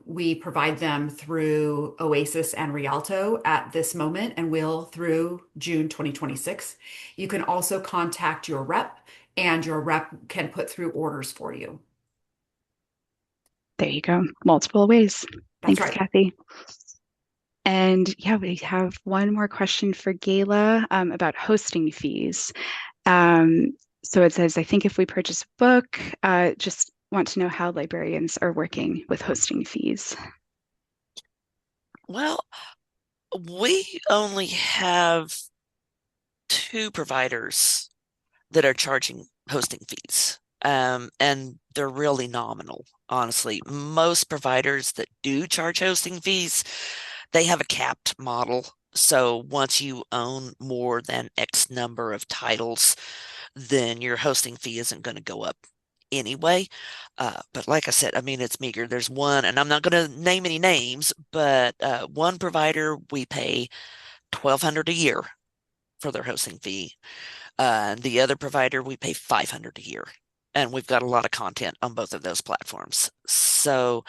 We provide them through Oasis and Rialto at this moment, and will through June 2026. You can also contact your rep, and your rep can put through orders for you. There you go. Multiple ways. That's Thanks, right. Kathy. And yeah, we have one more question for Gayla about hosting fees. Um, so it says, I think if we purchase a book, just want to know how librarians are working with hosting fees. Well, we only have two providers that are charging hosting fees. And they're really nominal, honestly. Most providers that do charge hosting fees, they have a capped model. So once you own more than X number of titles, then your hosting fee isn't going to go up anyway. But like I said, I mean, it's meager. There's one, and I'm not going to name any names, but one provider we pay $1,200 a year for their hosting fee. The other provider, we pay $500 a year. And we've got a lot of content on both of those platforms. So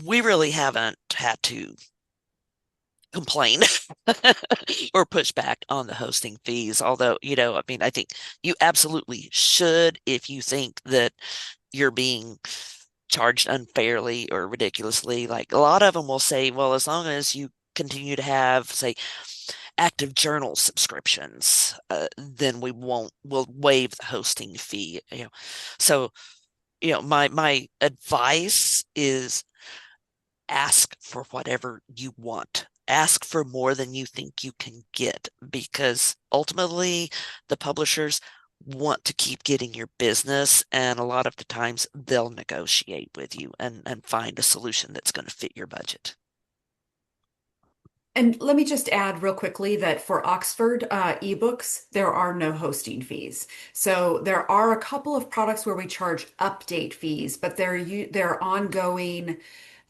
we really haven't had to complain or push back on the hosting fees. Although, I mean, I think you absolutely should if you think that you're being charged unfairly or ridiculously. Like a lot of them will say, well, as long as you continue to have, say, active journal subscriptions, then we'll waive the hosting fee. So my advice is ask for whatever you want. Ask for more than you think you can get, because ultimately the publishers want to keep getting your business, and a lot of the times they'll negotiate with you and find a solution that's going to fit your budget. And let me just add real quickly that for Oxford ebooks, there are no hosting fees. So there are a couple of products where we charge update fees, but they're ongoing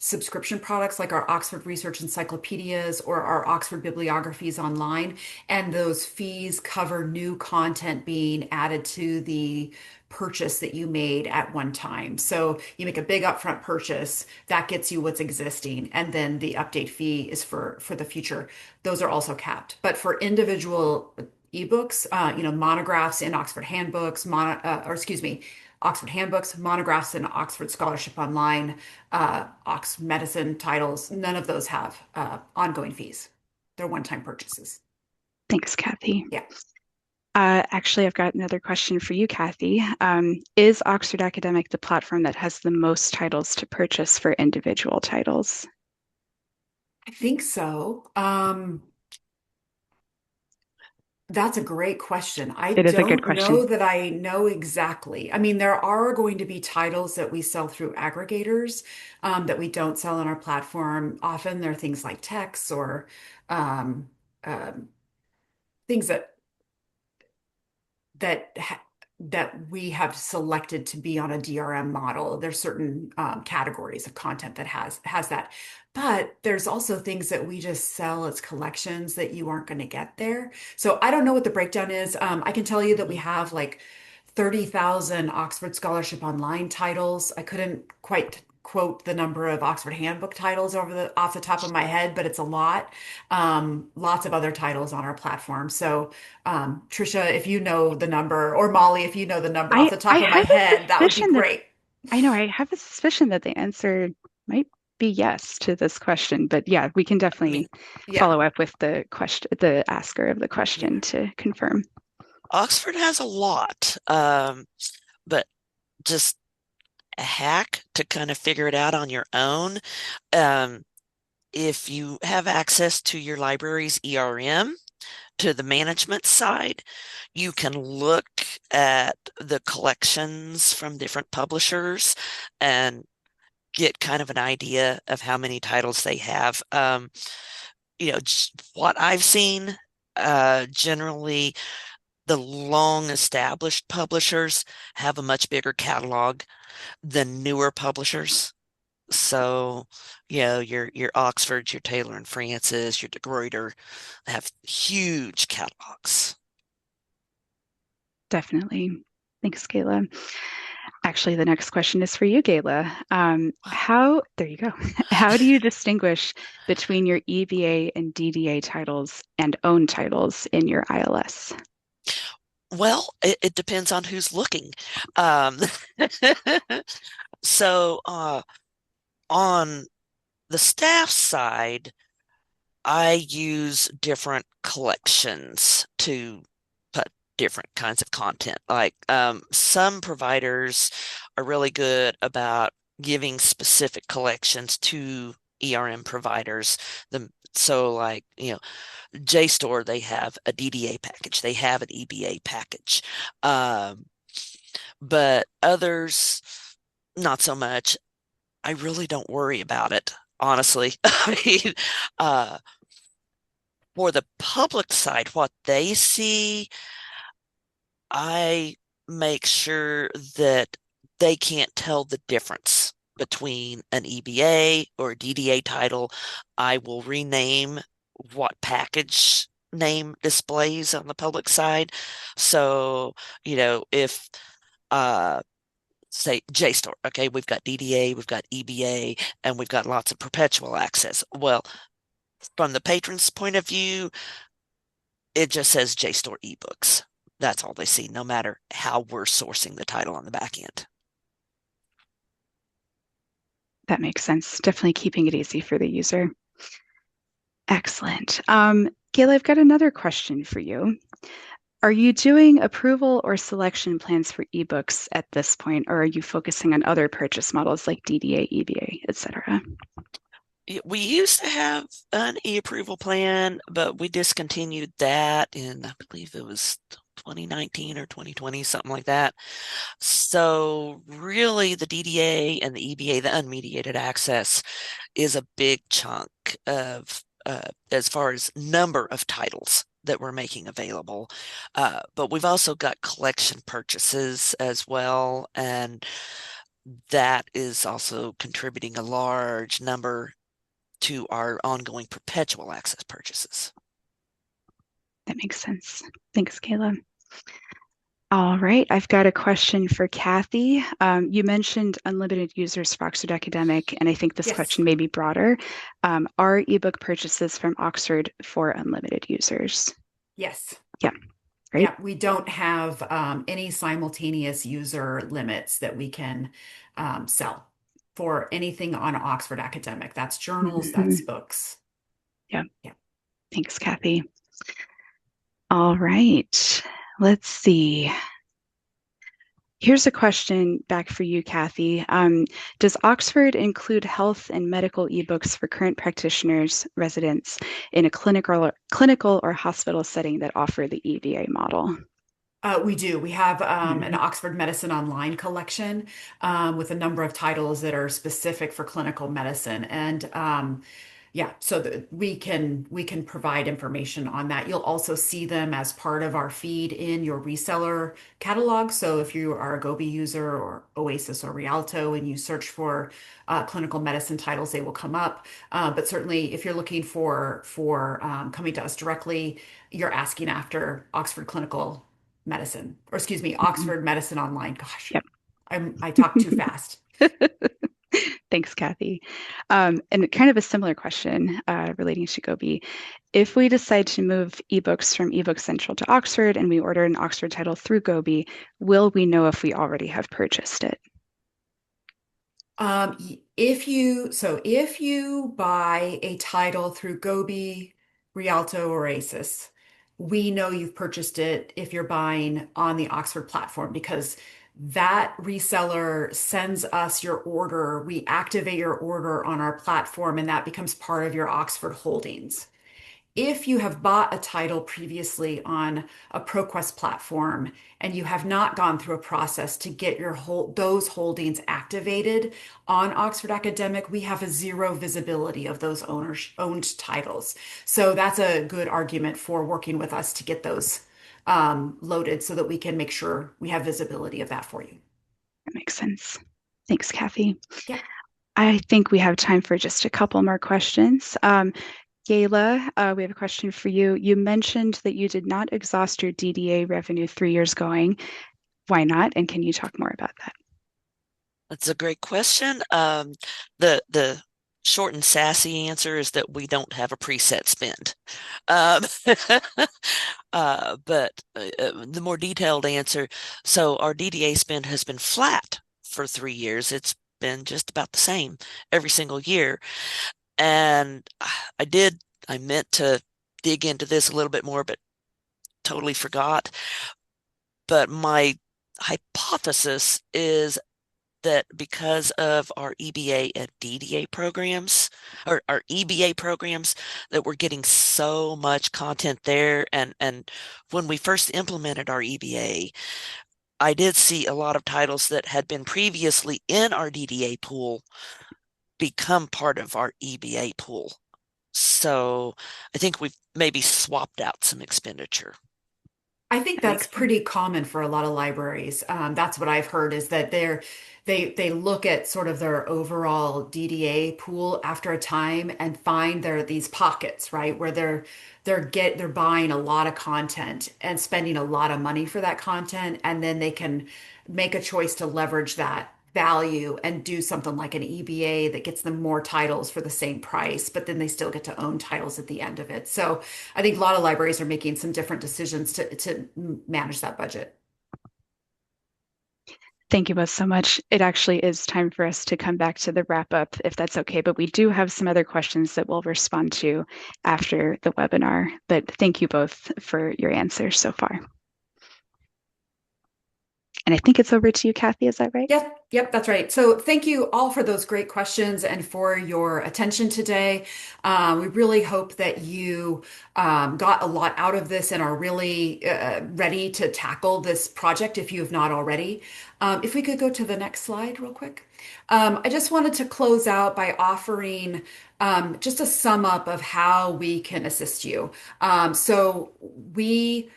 subscription products like our Oxford Research Encyclopedias or our Oxford Bibliographies online. And those fees cover new content being added to the purchase that you made at one time. So you make a big upfront purchase that gets you what's existing, and then the update fee is for the future. Those are also capped. But for individual ebooks, monographs in Oxford handbooks, Oxford handbooks, monographs in Oxford Scholarship Online, Ox Medicine titles, none of those have ongoing fees. They're one-time purchases. Thanks, Kathy. Yeah. Actually, I've got another question for you, Kathy. Is Oxford Academic the platform that has the most titles to purchase for individual titles? I think so. That's a great question. I It is a good don't know question. that I know exactly. I mean, there are going to be titles that we sell through aggregators that we don't sell on our platform. Often they're things like texts or um, um, things that ha that we have selected to be on a DRM model. There's certain categories of content that has that. But there's also things that we just sell as collections that you aren't going to get there. So I don't know what the breakdown is. I can tell you that we have like 30,000 Oxford Scholarship Online titles. I couldn't quite quote the number of Oxford Handbook titles off the top of my head, but it's a lot. Lots of other titles on our platform. So, Trisha, if you know the number, or Molly, if you know the number off I the I top of my have a head, that would be suspicion that great. I have a suspicion that the answer might be yes to this question, but yeah, we can I mean, definitely yeah, follow up with the asker of the yeah. question to confirm. Oxford has a lot, but just a hack to kind of figure it out on your own. Um, if you have access to your library's ERM, to the management side, you can look at the collections from different publishers and get kind of an idea of how many titles they have. Just what I've seen, generally the long established publishers have a much bigger catalog than newer publishers. So, your Oxfords, your Taylor and Francis, your De Gruyter have huge catalogs. Definitely. Thanks, Kayla. Actually, the next question is for you, Gayla. There you go. How do you distinguish between your EBA and DDA titles and own titles in your ILS? Well, it depends on who's looking. Um, so, on the staff side, I use different collections to put different kinds of content. Like some providers are really good about giving specific collections to ERM providers. So like, JSTOR, they have a DDA package, they have an EBA package. But others, not so much. I really don't worry about it, honestly. I mean, uh, for the public side, what they see, I make sure that they can't tell the difference between an EBA or a DDA title. I will rename what package name displays on the public side. So, if say JSTOR, okay, we've got DDA, we've got EBA, and we've got lots of perpetual access. Well, from the patron's point of view, it just says JSTOR ebooks. That's all they see, no matter how we're sourcing the title on the back end. That makes sense. Definitely keeping it easy for the user. Excellent. Gayla, I've got another question for you. Are you doing approval or selection plans for ebooks at this point, or are you focusing on other purchase models like DDA, EBA, etc.? We used to have an e-approval plan, but we discontinued that in, I believe it was 2019 or 2020, something like that. So really the DDA and the EBA, the unmediated access, is a big chunk of as far as number of titles that we're making available. But we've also got collection purchases as well, and that is also contributing a large number to our ongoing perpetual access purchases. That makes sense. Thanks, Kayla. All right, I've got a question for Kathy. You mentioned unlimited users for Oxford Academic, and I think this question may be broader. Are ebook purchases from Oxford for unlimited users? Yes. Yeah, great. Yeah, we don't have any simultaneous user limits that we can sell for anything on Oxford Academic. That's journals, that's books. Yeah. Thanks, Kathy. All right, let's see. Here's a question back for you, Kathy. Does Oxford include health and medical ebooks for current practitioners, residents in a clinical or hospital setting that offer the EBA model? We do. We have an Oxford Medicine Online collection with a number of titles that are specific for clinical medicine. And yeah, so we can provide information on that. You'll also see them as part of our feed in your reseller catalog. So if you are a Gobi user or Oasis or Rialto and you search for clinical medicine titles, they will come up. But certainly, if you're looking for coming to us directly, you're asking after Oxford Clinical Medicine, or excuse me, Oxford Medicine Online. Gosh, yep. I talk too fast. Thanks, Kathy. And kind of a similar question relating to Gobi. If we decide to move ebooks from eBook Central to Oxford and we order an Oxford title through Gobi, will we know if we already have purchased it? If you buy a title through Gobi, Rialto, or Oasis, we know you've purchased it if you're buying on the Oxford platform because that reseller sends us your order. We activate your order on our platform, and that becomes part of your Oxford holdings. If you have bought a title previously on a ProQuest platform and you have not gone through a process to get those holdings activated on Oxford Academic, we have a zero visibility of those owned titles. So that's a good argument for working with us to get those loaded so that we can make sure we have visibility of that for you. That makes sense. Thanks, Kathy. Yeah. I think we have time for just a couple more questions. Gayla, we have a question for you. You mentioned that you did not exhaust your DDA revenue 3 years going. Why not? And can you talk more about that? That's a great question. The short and sassy answer is that we don't have a preset spend. Um, but the more detailed answer, so our DDA spend has been flat for 3 years. It's been just about the same every single year. And I meant to dig into this a little bit more, but totally forgot. But my hypothesis is that because of our EBA and DDA programs, or our EBA programs, that we're getting so much content there. And when we first implemented our EBA, I did see a lot of titles that had been previously in our DDA pool become part of our EBA pool. So I think we've maybe swapped out some expenditure. I think That that's makes sense. pretty common for a lot of libraries. That's what I've heard is that they look at sort of their overall DDA pool after a time and find there are these pockets, right, where they're buying a lot of content and spending a lot of money for that content, and then they can make a choice to leverage that value and do something like an EBA that gets them more titles for the same price, but then they still get to own titles at the end of it. So I think a lot of libraries are making some different decisions to manage that budget. Thank you both so much. It actually is time for us to come back to the wrap up, if that's okay. But we do have some other questions that we'll respond to after the webinar. But thank you both for your answers so far. And I think it's over to you, Kathy. Is that right? Yep, that's right. So thank you all for those great questions and for your attention today. We really hope that you got a lot out of this and are really ready to tackle this project if you have not already. If we could go to the next slide real quick. I just wanted to close out by offering just a sum up of how we can assist you. So we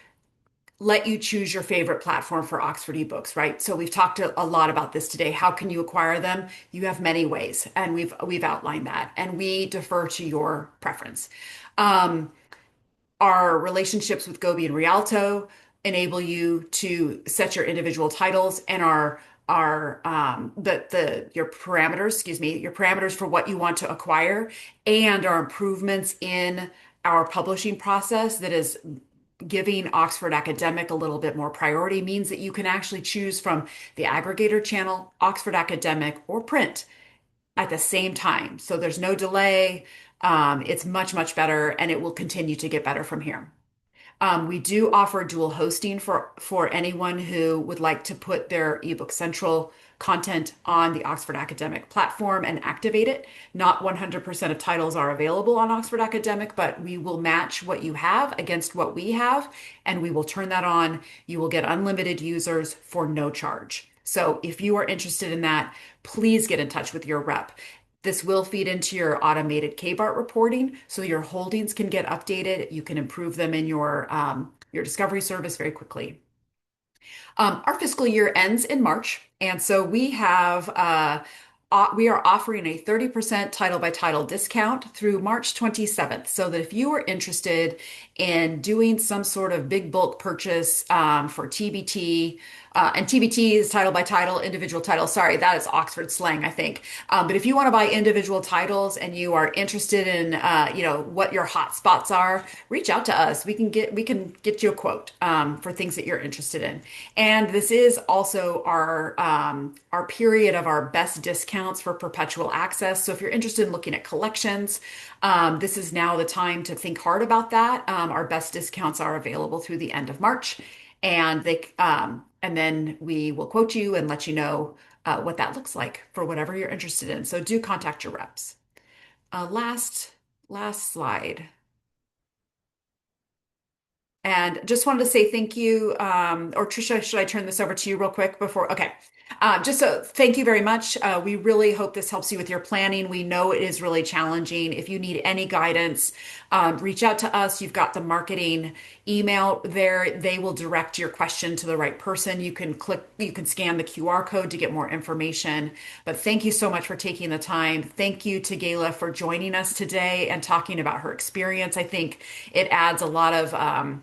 let you choose your favorite platform for Oxford eBooks, right? So we've talked a lot about this today. How can you acquire them? You have many ways, and we've outlined that, and we defer to your preference. Um, our relationships with Gobi and Rialto enable you to set your individual titles, and your parameters, your parameters for what you want to acquire, and our improvements in our publishing process that is giving Oxford Academic a little bit more priority means that you can actually choose from the aggregator channel, Oxford Academic, or print at the same time. So there's no delay. It's much, much better, and it will continue to get better from here. We do offer dual hosting for anyone who would like to put their eBook Central content on the Oxford Academic platform and activate it. Not 100% of titles are available on Oxford Academic, but we will match what you have against what we have, and we will turn that on. You will get unlimited users for no charge. So if you are interested in that, please get in touch with your rep. This will feed into your automated KBART reporting, so your holdings can get updated. You can improve them in your discovery service very quickly. Our fiscal year ends in March, and so we are offering a 30% title by title discount through March 27th. So that if you are interested in doing some sort of big bulk purchase for TBT, and TBT is title by title, individual title. Sorry, that is Oxford slang, I think. But if you want to buy individual titles and you are interested in, what your hot spots are, reach out to us. We can get you a quote for things that you're interested in. And this is also our period of our best discounts for perpetual access. So if you're interested in looking at collections, this is now the time to think hard about that. Our best discounts are available through the end of March, and then we will quote you and let you know what that looks like for whatever you're interested in. So do contact your reps. Last slide. And just wanted to say thank you. Or Trisha, should I turn this over to you real quick before? Okay. Just so thank you very much. We really hope this helps you with your planning. We know it is really challenging. If you need any guidance, reach out to us. You've got the marketing email there. They will direct your question to the right person. You can scan the QR code to get more information. But thank you so much for taking the time. Thank you to Gayla for joining us today and talking about her experience. I think it adds a lot of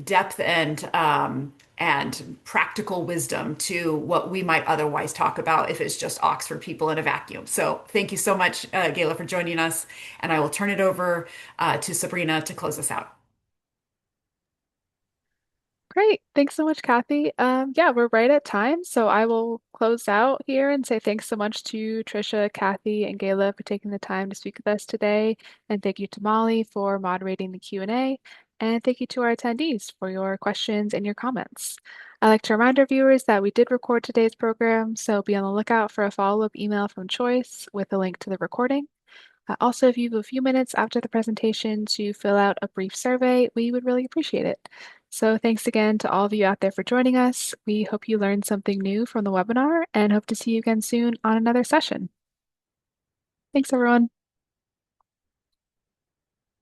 depth and practical wisdom to what we might otherwise talk about if it's just Oxford people in a vacuum. So thank you so much, Gayla, for joining us, and I will turn it over to Sabrina to close us out. Great. Thanks so much, Kathy. Yeah, we're right at time, so I will close out here and say thanks so much to Trisha, Kathy, and Gayla for taking the time to speak with us today, and thank you to Molly for moderating the Q&A, and thank you to our attendees for your questions and your comments. I'd like to remind our viewers that we did record today's program, so be on the lookout for a follow-up email from Choice with a link to the recording. Also, if you have a few minutes after the presentation to fill out a brief survey, we would really appreciate it. So thanks again to all of you out there for joining us. We hope you learned something new from the webinar and hope to see you again soon on another session. Thanks, everyone.